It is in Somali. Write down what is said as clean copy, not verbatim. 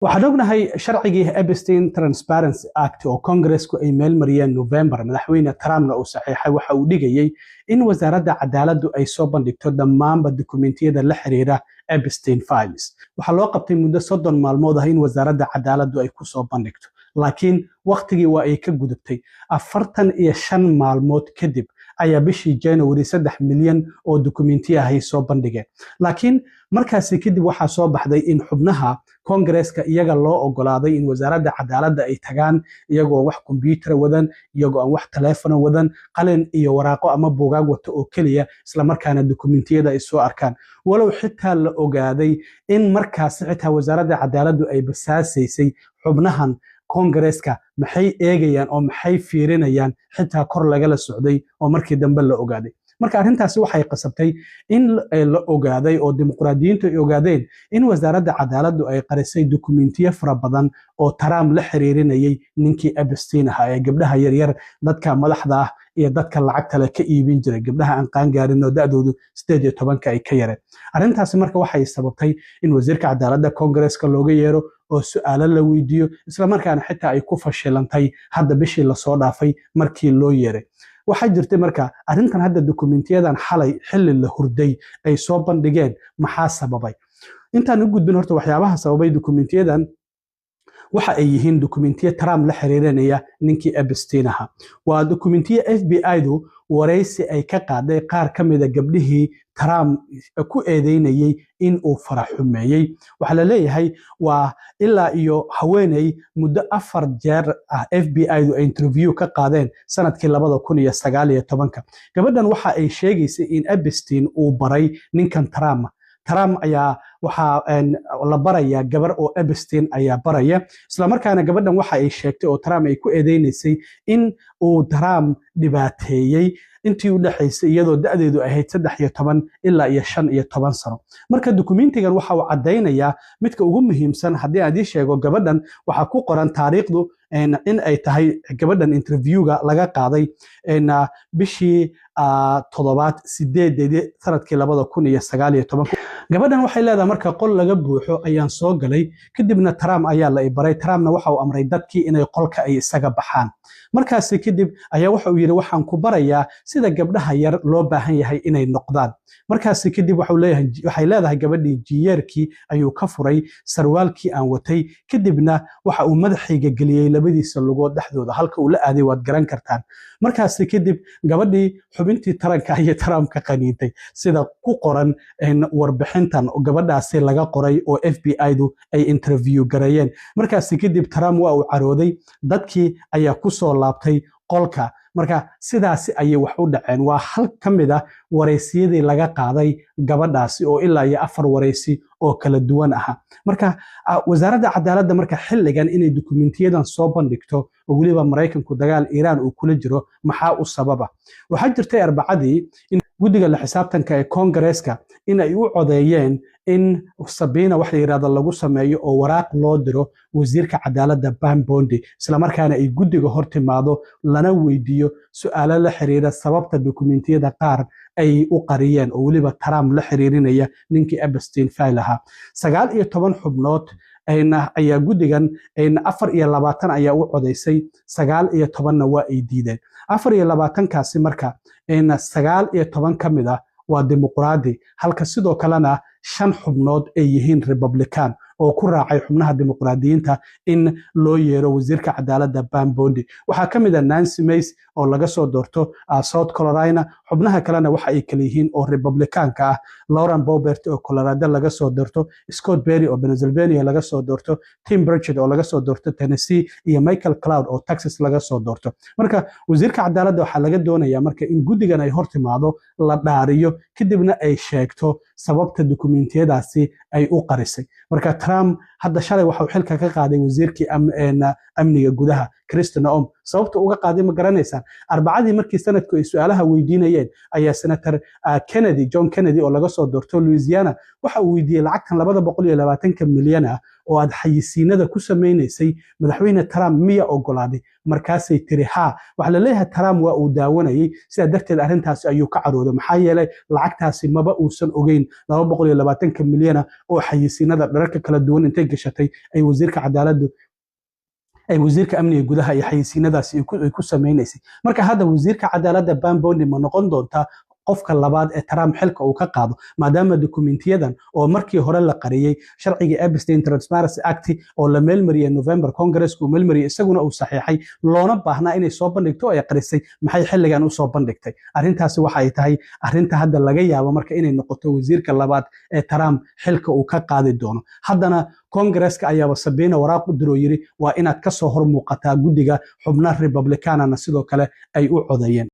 waxaan ognahay sharcigii Epstein Transparency Act oo Congressku ay meel mariyeen November madaxweyne Trumpna uu saxiixay waxa uu dhigayay in wasaaradda cadaaladdu ay soo bandhigto dhammaanba dukumentiyada la xiriira Epstein files waxa loo qabtay muddo 30 maalmood ah in wasaaradda cadaaladdu ay ku soo bandhigto laakiin waqtigii waa ay ka gudubtay 45 maalmood kadib ayaa bishii January 3 milyan oo dukumentiya ay soo bandhigeen laakiin markaasi kadib waxa soo baxday in xubnaha Congress-ka iyaga loo ogolaaday in wasaaradda cadaaladda ay tagaan iyagoo wax computer wadan iyagoo aan wax telefoon wadan qalin iyo waraaqo ama buugaag wato oo kaliya isla markaana dukumentiyada ay soo arkaan walow xitaa la ogaaday in markaasi xitaa wasaaradda cadaaladdu ay basaasaysay xubnahan Congress-ka maxay eegayaan oo maxay fiirinayaan xitaa kor lagala socday oo markii dambe la ogaaday marka arrintaasi waxay qasabtay in la ogaaday oo dimuqraadiyiintu ay ogaadeen in wasaaradda cadaaladdu ay qarisay dukumentiyo fara badan oo Trump la xiriirinayay ninkii Epstein ahaa ee gabdhaha yaryar dadka madaxda ah iyo dadka lacagta leh ka iibin jiray gabdhaha aan qaan gaarin oo da'doodu 18 ay ka yareen arrintaasi marka waxay sababtay in wasiirka cadaaladda Congress-ka looga yeero oo su'aalo la weydiiyo isla markaana xitaa ay ku fashilantay hadda bishii la soo dhaafay markii loo yeeray waxa jirtay marka arrintan hadda dukumentiyadan xalay xilli la hurday ay soo bandhigeen maxaa sababay intaan u gudbin horta waxyaabaha sababay dukumentiyadan waxa ay yihiin dukumentiyo Trump la xiriirinaya ninkii Epstein ahaa waa dukumentiyo FBI-du wareysi ay ka qaaday qaar kamid ah gabdhihii Trump ku eedeynayay in uu faraxumeeyay waxa la leeyahay waa ilaa iyo haweeney muddo 4 jeer ah FBI-du ay interview ka qaadeen sanadkii 2019 gabadhan waxa ay sheegaysay in Epstein uu baray ninkan Trump ayaa waxa la baraya gabar oo Epstein ayaa baraya isla markaana gabadhan waxa ay sheegtay oo Trump ay ku eedeynaysay in uu Trump dhibaateeyay intii u dhaxaysay iyadoo da'deedu ahayd 13 ilaa 15 sano marka dukumentigan waxa uu cadeynaya midka ugu muhiimsan hadii aan sheego gabadhan waxa ku qoran taariikhdu in ay tahay gabadhan interviewga laga qaaday bishii 7 sanadkii 2019 gabadhan waxay leedahay marka qol laga buuxo ayaan soo galay kadibna Trump ayaa la ibaray Trumpna waxa uu amray dadkii inay qolka ay isaga baxaan markaas kadib ayaa waxa uu yiri waxaan ku barayaa sida gabdhaha yar loo baahan yahay inay noqdaan markaas kadib waxay leedahay gabadhii jiyeerkii ayuu ka furay sarwaalkii aan watay kadibna waxa uu madaxayga galiyay labadiisa lugood dhexdooda halka uu la aaday waad garan kartaan markaas kadib gabadhii xubintii taranka ay Trump ka qaniintay sida ku qoran warbixintan gabadhaasi laga qoray oo FBI-du ay interview gareeyeen markaas kadib Trump waa uu carooday dadkii ayaa ku soo laabtay qolka marka sidaasi ayay wax u dhaceen waa hal kamid ah wareysiyadii laga qaaday gabadhaasi oo ilaa iyo 4 wareysi oo kala duwan ah marka wasaaradda cadaaladda marka xilligan inay dukumentiyadan soo bandhigto oo waliba Mareykanku dagaal Iran uu kula jiro maxaa u sababa waxa jirtay arbacadii in guddiga la xisaabtanka ee Congress-ka in ay u codeeyeen in Sabina wax yiraahdo lagu sameeyo oo waraaq loo diro wasiirka cadaaladda Pam Bondi isla markaana ay guddiga hortimaado lana weydiiyo su'aalo la xiriira sababta dukumentiyada qaar ay u qariyeen oo waliba Trump la xiriirinaya ninkii Epstein file ahaa 19 xubnood ayaa guddigan 24 ayaa u codeysay 19 waa ay diideen 24 kaasi marka 19 kamid ah waa dimuqraadi halka sidoo kalena 5 xubnood ay yihiin Republican oo ku raacay xubnaha dimuqraadiyiinta in loo yeero wasiirka cadaaladda Pam Bondi waxa kamid ah Nancy Mace oo laga soo doorto South Carolina xubnaha kalena waxa ay kala yihiin oo Republicanka ah Lauren Boebert oo Colorado laga soo doorto Scott Perry oo Pennsylvania laga soo doorto Tim Burchett oo laga soo doorto Tennessee iyo Michael Cloud oo Texas laga soo doorto marka wasiirka cadaaladda waxa laga doonayaa marka in guddigan ay hortimaado la dhaariyo kadibna ay sheegto sababta dukumentiyadaasi ay u qarisay marka Trump hadda shalay waxa uu xilka ka qaaday wasiirkii amniga gudaha Kristi Noem sababta uga qaaday ma garanaysaan arbacadii markii sanadku ay su'aalaha weydiinayeen ayaa senator John Kennedy oo laga soo doorto Louisiana waxa uu weydiiyey lacagtan 220 milyan ah oo aad xayisiinada ku sameynaysay madaxweyne Trump miya ogolaaday markaasay tiri ha waxa la leeyahay Trump waa uu daawanayay sida darteed arrintaasi ayuu ka carooday maxaa yeelay lacagtaasi maba uusan ogeyn 220 milyan oo xayisiinada dharka kala duwan intay gashatay ay wasiirka cadaaladda ay wasiirka amniga gudaha iyo xayisiinadaasi ay ku sameynaysay marka hadda wasiirka cadaaladda Pam Bondi ma noqon doonta qofka labaad ee Trump xilka uu ka qaado maadaama dokumentiyadan oo markii hore la qariyay sharciga Epstein Transparency Act oo la meelmariyay November Congress-ku meelmariyay isaguna uu saxiixay loona baahnaa inay soo bandhigto ay qarisay maxay xilligan u soo bandhigtay arrintaasi waxa ay tahay arrinta hadda laga yaabo marka inay noqoto wasiirka labaad ee Trump xilka uu ka qaadi doono haddana Congress-ka ayaa Sabina waraaq u diro yiri waa inaad ka soo hor muuqataa guddiga xubnaha Republicanana sidoo kale ay u codeeyeen